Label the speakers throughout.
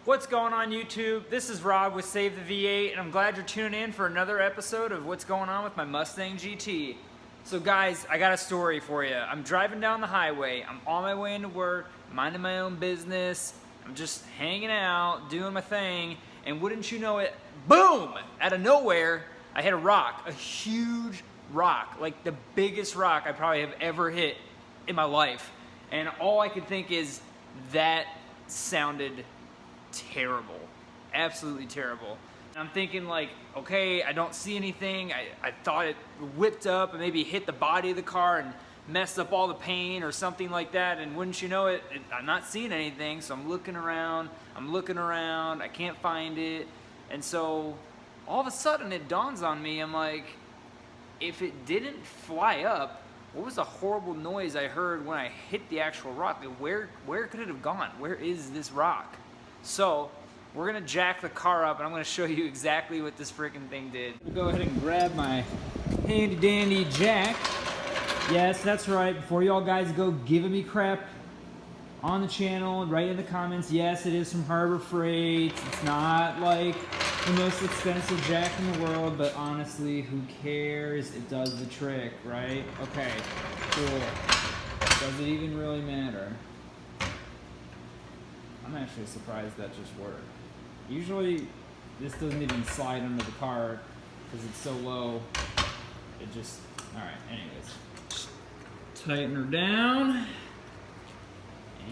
Speaker 1: What's going on YouTube? This is Rob with Save the V8 and I'm glad you're tuning in for another episode of what's going on with my Mustang GT. So guys, I got a story for you. I'm driving down the highway. I'm on my way into work, minding my own business. I'm just hanging out, doing my thing, and wouldn't you know it, boom! Out of nowhere, I hit a rock, a huge rock, like the biggest rock I probably have ever hit in my life. And all I could think is that sounded terrible, absolutely terrible. And I'm thinking like, okay, I don't see anything. I thought it whipped up and maybe hit the body of the car and messed up all the paint or something like that, and wouldn't you know it, I'm not seeing anything. So I'm looking around, I can't find it. And so all of a sudden it dawns on me, I'm like, if it didn't fly up, what was the horrible noise I heard when I hit the actual rock? Where could it have gone? Where is this rock? So we're gonna jack the car up and I'm gonna show you exactly what this freaking thing did. We'll go ahead and grab my handy dandy jack. Yes, that's right. Before y'all guys go giving me crap on the channel, write in the comments, yes, it is from Harbor Freight. It's not like the most expensive jack in the world, but honestly, who cares? It does the trick, right? Okay, cool. Does it even really matter? I'm actually surprised that just worked. Usually, this doesn't even slide under the car because it's so low. It just, all right, anyways. Tighten her down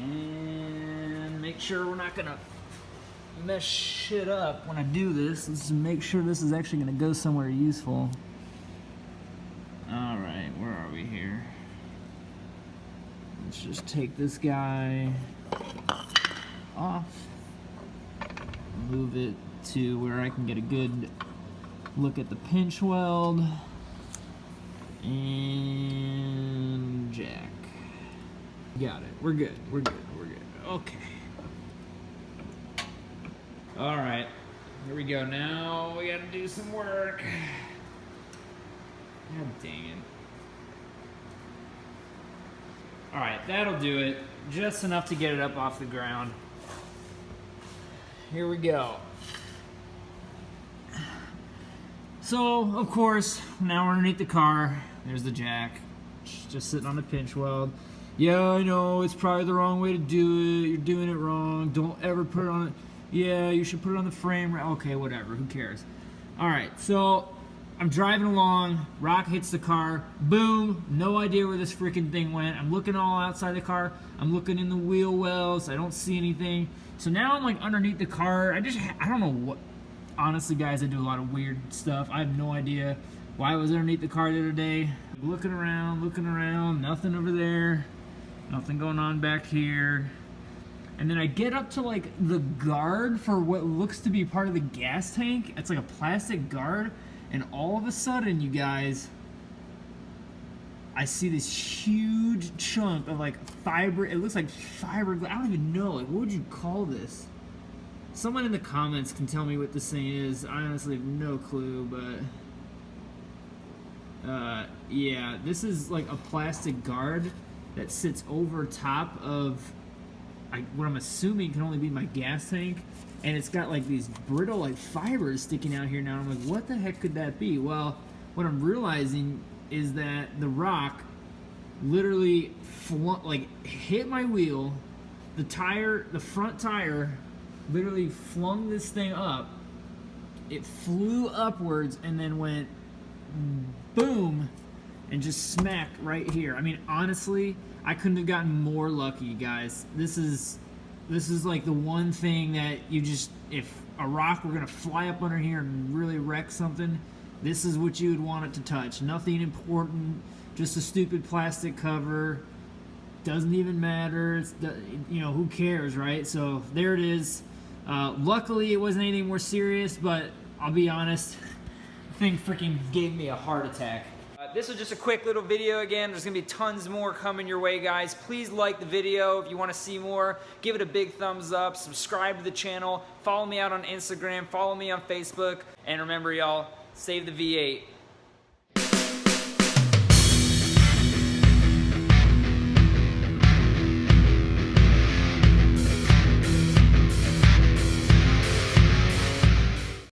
Speaker 1: and make sure we're not gonna mess shit up when I do this. Let's make sure this is actually gonna go somewhere useful. All right, where are we here? Let's just take this guy off, move it to where I can get a good look at the pinch weld, and jack. Got it. We're good. We're good. We're good. Okay. All right. Here we go. Now we gotta do some work. God dang it. All right, that'll do it. Just enough to get it up off the ground. Here we go. So, of course, now we're underneath the car. There's the jack, just sitting on the pinch weld. Yeah, I know, it's probably the wrong way to do it. You're doing it wrong. Don't ever put it on it. Yeah, you should put it on the frame. Okay, whatever, who cares? All right, so I'm driving along, rock hits the car, boom, no idea where this freaking thing went. I'm looking all outside the car. I'm looking in the wheel wells. I don't see anything. So now I'm like underneath the car. I don't know what. Honestly, guys, I do a lot of weird stuff. I have no idea why I was underneath the car the other day. Looking around, nothing over there. Nothing going on back here. And then I get up to like the guard for what looks to be part of the gas tank. It's like a plastic guard. And all of a sudden, you guys, I see this huge chunk of like fiber. It looks like fiberglass. I don't even know. Like, what would you call this? Someone in the comments can tell me what this thing is. I honestly have no clue, but yeah, this is like a plastic guard that sits over top of what I'm assuming can only be my gas tank, and it's got like these brittle like fibers sticking out here now. I'm like, what the heck could that be? Well, what I'm realizing is that the rock literally hit my wheel. The front tire literally flung this thing up. It flew upwards and then went boom and just smacked right here. I mean, honestly, I couldn't have gotten more lucky, guys. This is like the one thing that you just, if a rock were gonna fly up under here and really wreck something, this is what you would want it to touch. Nothing important, just a stupid plastic cover. Doesn't even matter. It's, you know, who cares, right? So there it is. Luckily, it wasn't anything more serious, but I'll be honest, the thing freaking gave me a heart attack. This was just a quick little video again. There's gonna be tons more coming your way, guys. Please like the video if you wanna see more. Give it a big thumbs up, subscribe to the channel, follow me out on Instagram, follow me on Facebook, and remember y'all, save the V8.